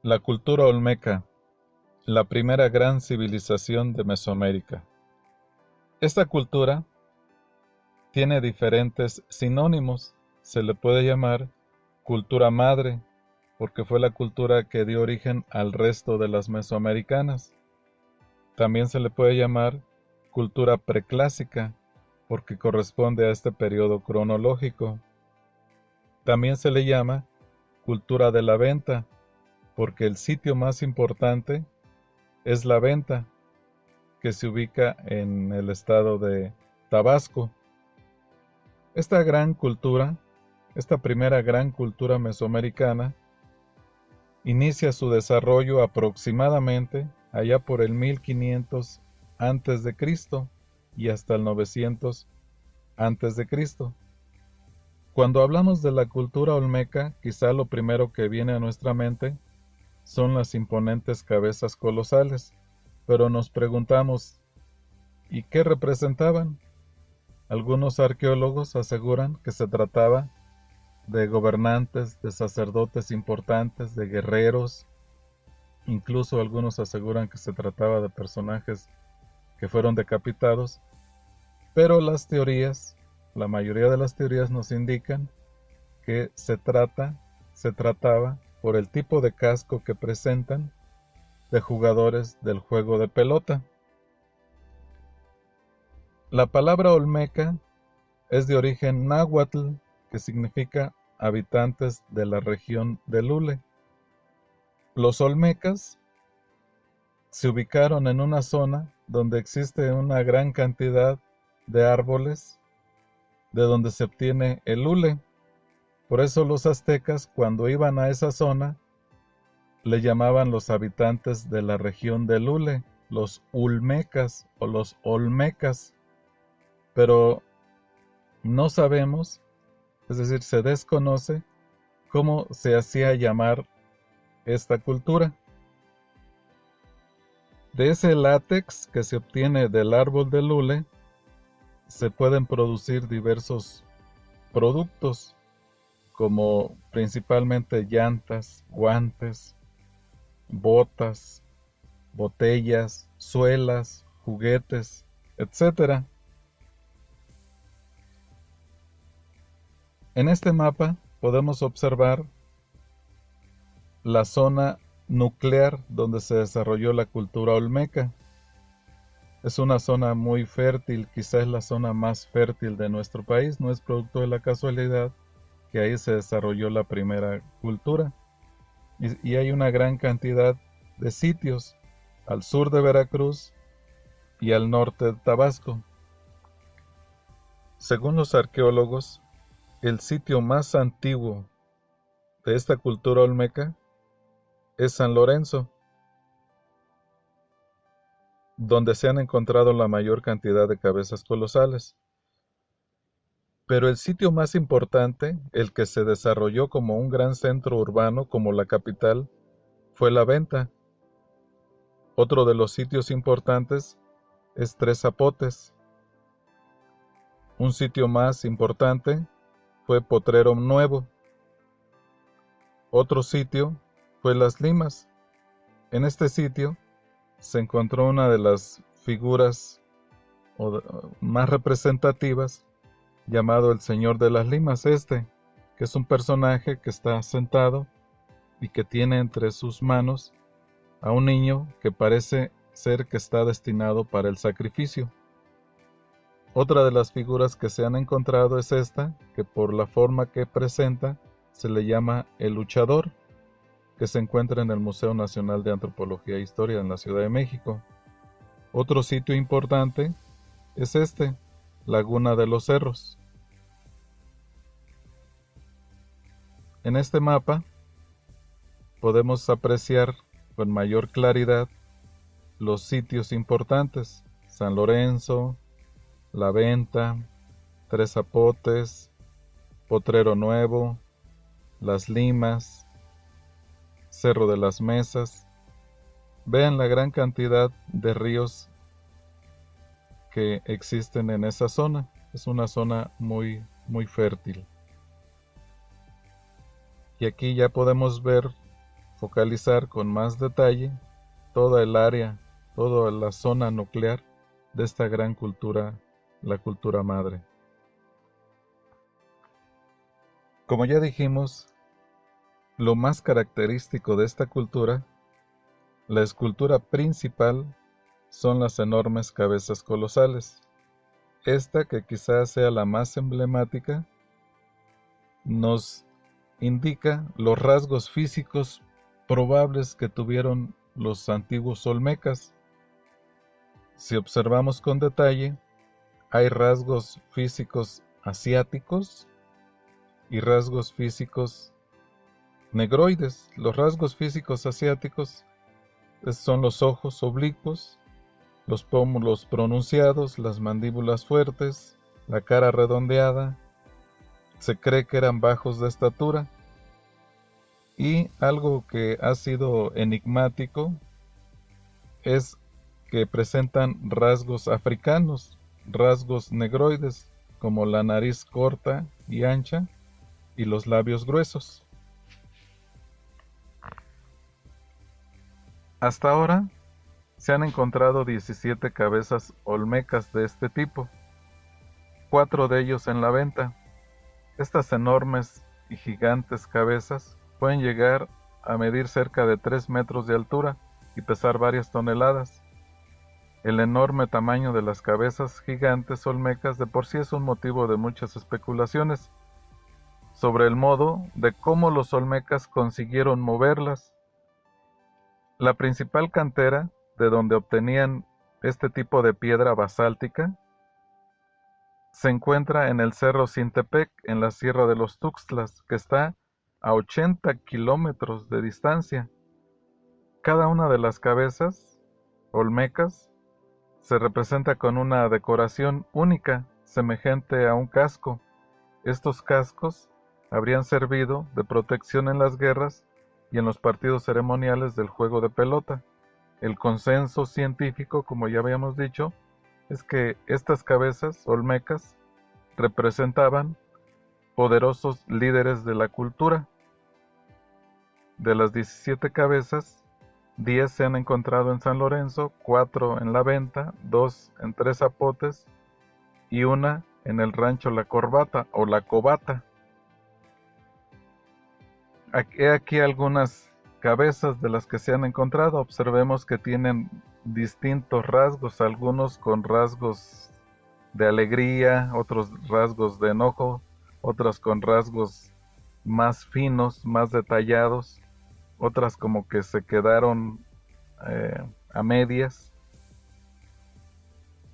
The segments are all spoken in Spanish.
La cultura olmeca, la primera gran civilización de Mesoamérica. Esta cultura tiene diferentes sinónimos. Se le puede llamar cultura madre, porque fue la cultura que dio origen al resto de las mesoamericanas. También se le puede llamar cultura preclásica, porque corresponde a este periodo cronológico. También se le llama cultura de la venta, porque el sitio más importante es la venta, que se ubica en el estado de Tabasco. Esta gran cultura, esta primera gran cultura mesoamericana, inicia su desarrollo aproximadamente allá por el 1500 antes de Cristo y hasta el 900 antes de Cristo. Cuando hablamos de la cultura olmeca, quizá lo primero que viene a nuestra mente son las imponentes cabezas colosales, pero nos preguntamos, ¿y qué representaban? Algunos arqueólogos aseguran que se trataba de gobernantes, de sacerdotes importantes, de guerreros. Incluso algunos aseguran que se trataba de personajes que fueron decapitados, pero la mayoría de las teorías nos indican que se trataba, por el tipo de casco que presentan, de jugadores del juego de pelota. La palabra olmeca es de origen náhuatl, que significa habitantes de la región de Lule. Los olmecas se ubicaron en una zona donde existe una gran cantidad de árboles, de donde se obtiene el hule. Por eso los aztecas, cuando iban a esa zona, le llamaban los habitantes de la región del hule, los ulmecas o los olmecas. Pero no sabemos, es decir, se desconoce cómo se hacía llamar esta cultura. De ese látex que se obtiene del árbol del hule, se pueden producir diversos productos, como principalmente llantas, guantes, botas, botellas, suelas, juguetes, etc. En este mapa podemos observar la zona nuclear donde se desarrolló la cultura olmeca. Es una zona muy fértil, quizás la zona más fértil de nuestro país. No es producto de la casualidad que ahí se desarrolló la primera cultura. Y hay una gran cantidad de sitios al sur de Veracruz y al norte de Tabasco. Según los arqueólogos, el sitio más antiguo de esta cultura olmeca es San Lorenzo, donde se han encontrado la mayor cantidad de cabezas colosales. Pero el sitio más importante, el que se desarrolló como un gran centro urbano, como la capital, fue la venta. Otro de los sitios importantes es Tres Zapotes. Un sitio más importante fue Potrero Nuevo. Otro sitio fue Las Limas. En este sitio se encontró una de las figuras más representativas, llamado el Señor de las Limas, que es un personaje que está sentado y que tiene entre sus manos a un niño que parece ser que está destinado para el sacrificio. Otra de las figuras que se han encontrado es esta, que por la forma que presenta se le llama el luchador, que se encuentra en el Museo Nacional de Antropología e Historia en la Ciudad de México. Otro sitio importante es Laguna de los Cerros. En este mapa podemos apreciar con mayor claridad los sitios importantes: San Lorenzo, La Venta, Tres Zapotes, Potrero Nuevo, Las Limas, Cerro de las Mesas. Vean la gran cantidad de ríos que existen en esa zona. Es una zona muy, muy fértil. Y aquí ya podemos ver focalizar con más detalle toda el área, toda la zona nuclear de esta gran cultura, la cultura madre. Como ya dijimos, lo más característico de esta cultura, la escultura principal, son las enormes cabezas colosales. Esta, que quizás sea la más emblemática, nos indica los rasgos físicos probables que tuvieron los antiguos olmecas. Si observamos con detalle, hay rasgos físicos asiáticos y rasgos físicos negroides. Los rasgos físicos asiáticos son los ojos oblicuos, los pómulos pronunciados, las mandíbulas fuertes, la cara redondeada. Se cree que eran bajos de estatura. Y algo que ha sido enigmático es que presentan rasgos africanos, rasgos negroides, como la nariz corta y ancha y los labios gruesos. Hasta ahora se han encontrado 17 cabezas olmecas de este tipo, 4 de ellos en la venta. Estas enormes y gigantes cabezas pueden llegar a medir cerca de 3 metros de altura y pesar varias toneladas. El enorme tamaño de las cabezas gigantes olmecas de por sí es un motivo de muchas especulaciones sobre el modo de cómo los olmecas consiguieron moverlas. La principal cantera de donde obtenían este tipo de piedra basáltica se encuentra en el Cerro Sintepec, en la Sierra de los Tuxtlas, que está a 80 kilómetros de distancia. Cada una de las cabezas olmecas se representa con una decoración única, semejante a un casco. Estos cascos habrían servido de protección en las guerras y en los partidos ceremoniales del juego de pelota. El consenso científico, como ya habíamos dicho, es que estas cabezas olmecas representaban poderosos líderes de la cultura. De las 17 cabezas, 10 se han encontrado en San Lorenzo, 4 en La Venta, 2 en Tres Zapotes y una en el rancho La Corbata o La Cobata. Aquí algunas cabezas de las que se han encontrado. Observemos que tienen distintos rasgos, algunos con rasgos de alegría, otros rasgos de enojo, otras con rasgos más finos, más detallados, otras como que se quedaron a medias.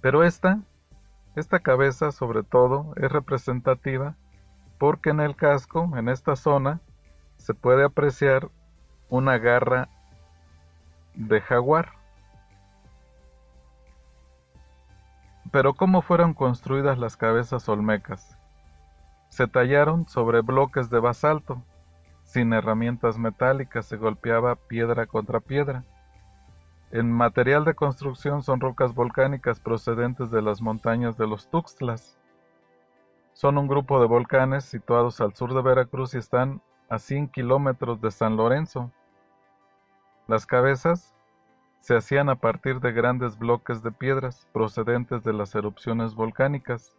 Pero esta cabeza sobre todo es representativa porque en el casco, en esta zona, se puede apreciar una garra de jaguar. Pero ¿cómo fueron construidas las cabezas olmecas? Se tallaron sobre bloques de basalto. Sin herramientas metálicas, se golpeaba piedra contra piedra. El material de construcción son rocas volcánicas procedentes de las montañas de los Tuxtlas. Son un grupo de volcanes situados al sur de Veracruz y están a 100 kilómetros de San Lorenzo. Las cabezas se hacían a partir de grandes bloques de piedras procedentes de las erupciones volcánicas.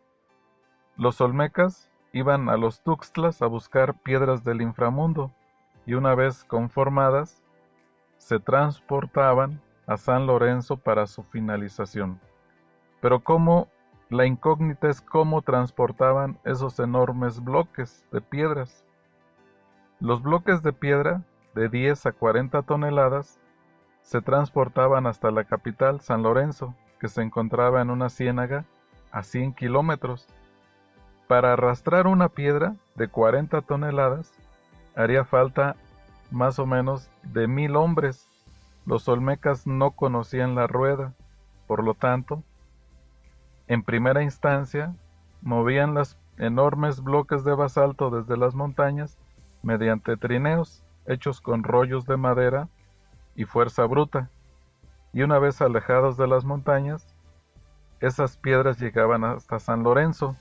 Los olmecas iban a los Tuxtlas a buscar piedras del inframundo y una vez conformadas, se transportaban a San Lorenzo para su finalización. Pero la incógnita es cómo transportaban esos enormes bloques de piedras. Los bloques de piedra de 10 a 40 toneladas se transportaban hasta la capital, San Lorenzo, que se encontraba en una ciénaga a 100 kilómetros. Para arrastrar una piedra de 40 toneladas haría falta más o menos de 1000 hombres. Los olmecas no conocían la rueda, por lo tanto, en primera instancia, movían los enormes bloques de basalto desde las montañas mediante trineos hechos con rollos de madera y fuerza bruta, y una vez alejados de las montañas, esas piedras llegaban hasta San Lorenzo.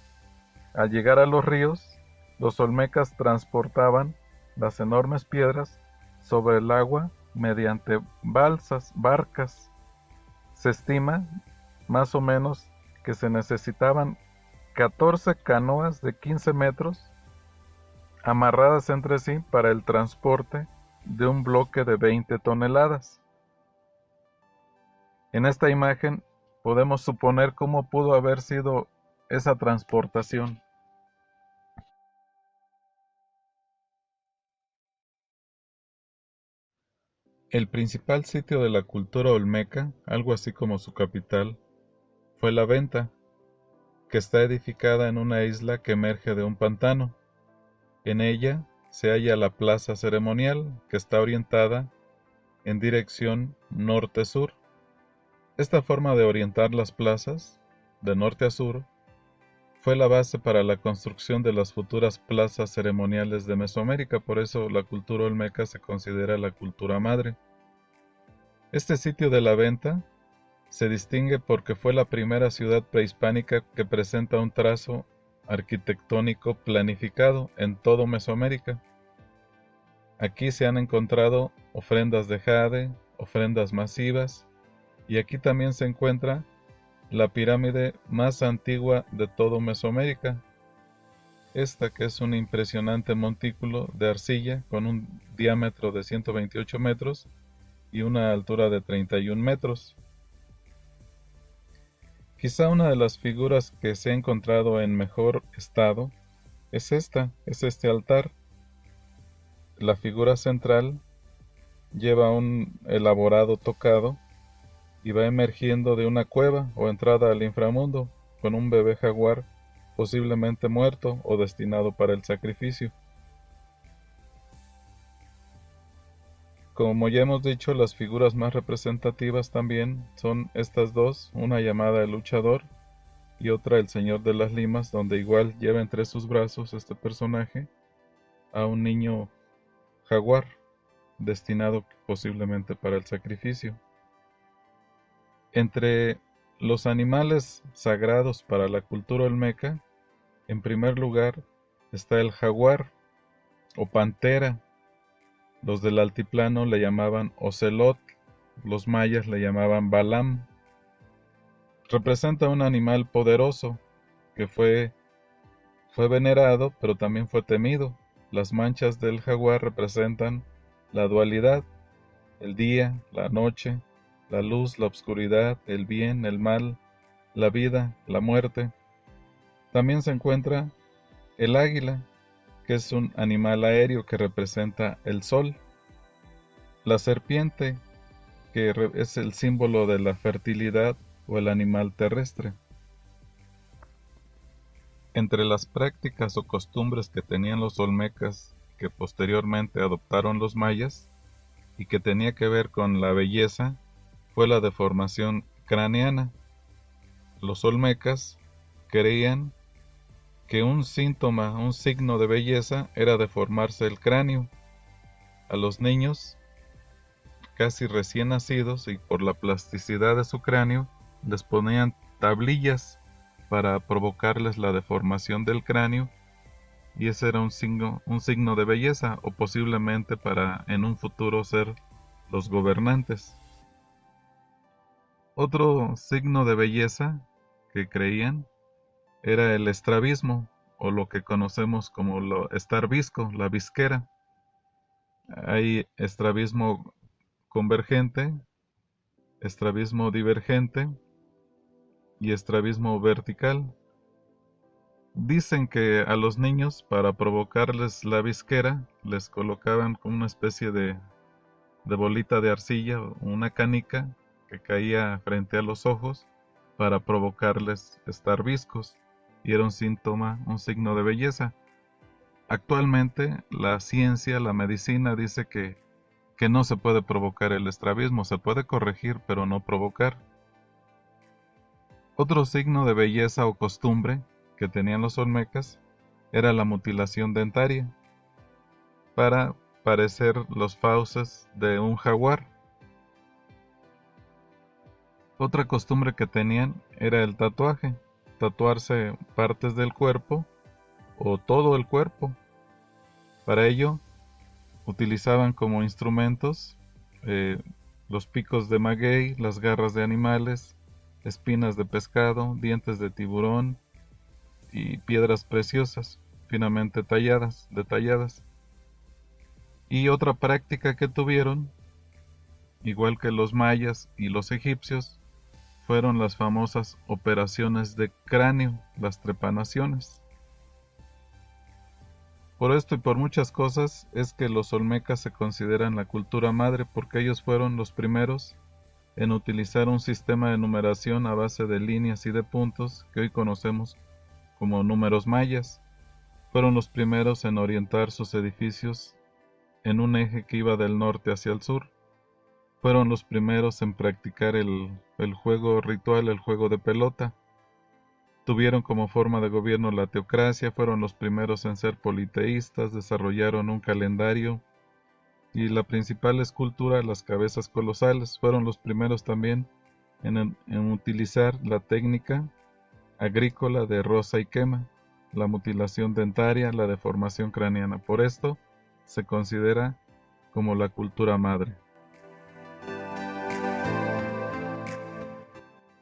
Al llegar a los ríos, los olmecas transportaban las enormes piedras sobre el agua mediante balsas, barcas. Se estima, más o menos, que se necesitaban 14 canoas de 15 metros amarradas entre sí para el transporte de un bloque de 20 toneladas. En esta imagen podemos suponer cómo pudo haber sido esa transportación. El principal sitio de la cultura olmeca, algo así como su capital, fue La Venta, que está edificada en una isla que emerge de un pantano. En ella se halla la plaza ceremonial, que está orientada en dirección norte-sur. Esta forma de orientar las plazas, de norte a sur, fue la base para la construcción de las futuras plazas ceremoniales de Mesoamérica, por eso la cultura olmeca se considera la cultura madre. Este sitio de La Venta se distingue porque fue la primera ciudad prehispánica que presenta un trazo arquitectónico planificado en todo Mesoamérica. Aquí se han encontrado ofrendas de jade, ofrendas masivas, y aquí también se encuentra la pirámide más antigua de todo Mesoamérica, esta que es un impresionante montículo de arcilla con un diámetro de 128 metros y una altura de 31 metros. Quizá una de las figuras que se ha encontrado en mejor estado es este altar. La figura central lleva un elaborado tocado y va emergiendo de una cueva o entrada al inframundo con un bebé jaguar posiblemente muerto o destinado para el sacrificio. Como ya hemos dicho, las figuras más representativas también son estas dos, una llamada el luchador y otra el señor de las limas, donde igual lleva entre sus brazos este personaje a un niño jaguar destinado posiblemente para el sacrificio. Entre los animales sagrados para la cultura olmeca, en primer lugar está el jaguar o pantera. Los del altiplano le llamaban ocelot, los mayas le llamaban balam. Representa un animal poderoso que fue venerado, pero también fue temido. Las manchas del jaguar representan la dualidad, el día, la noche, la luz, la oscuridad, el bien, el mal, la vida, la muerte. También se encuentra el águila, que es un animal aéreo que representa el sol. La serpiente, que es el símbolo de la fertilidad o el animal terrestre. Entre las prácticas o costumbres que tenían los olmecas, que posteriormente adoptaron los mayas, y que tenía que ver con la belleza, fue la deformación craneana. Los olmecas creían que un síntoma, un signo de belleza era deformarse el cráneo. A los niños casi recién nacidos y por la plasticidad de su cráneo, les ponían tablillas para provocarles la deformación del cráneo, y ese era un signo de belleza, o posiblemente para en un futuro ser los gobernantes. Otro signo de belleza que creían era el estrabismo, o lo que conocemos como estar visco, la visquera. Hay estrabismo convergente, estrabismo divergente y estrabismo vertical. Dicen que a los niños, para provocarles la visquera, les colocaban como una especie de bolita de arcilla, una canica que caía frente a los ojos para provocarles estar viscos, y era un síntoma, un signo de belleza. Actualmente la ciencia, la medicina dice que no se puede provocar el estrabismo, se puede corregir pero no provocar. Otro signo de belleza o costumbre que tenían los olmecas era la mutilación dentaria, para parecer los fauces de un jaguar. Otra costumbre que tenían era el tatuaje, tatuarse partes del cuerpo o todo el cuerpo. Para ello Utilizaban como instrumentos eh, los picos de maguey, las garras de animales, espinas de pescado, dientes de tiburón y piedras preciosas, finamente detalladas. Y otra práctica que tuvieron, igual que los mayas y los egipcios, fueron las famosas operaciones de cráneo, las trepanaciones. Por esto y por muchas cosas es que los olmecas se consideran la cultura madre, porque ellos fueron los primeros en utilizar un sistema de numeración a base de líneas y de puntos que hoy conocemos como números mayas. Fueron los primeros en orientar sus edificios en un eje que iba del norte hacia el sur. Fueron los primeros en practicar el juego ritual, el juego de pelota. Tuvieron como forma de gobierno la teocracia, fueron los primeros en ser politeístas, desarrollaron un calendario y la principal escultura, las cabezas colosales, fueron los primeros también en utilizar la técnica agrícola de roza y quema, la mutilación dentaria, la deformación craneana. Por esto se considera como la cultura madre.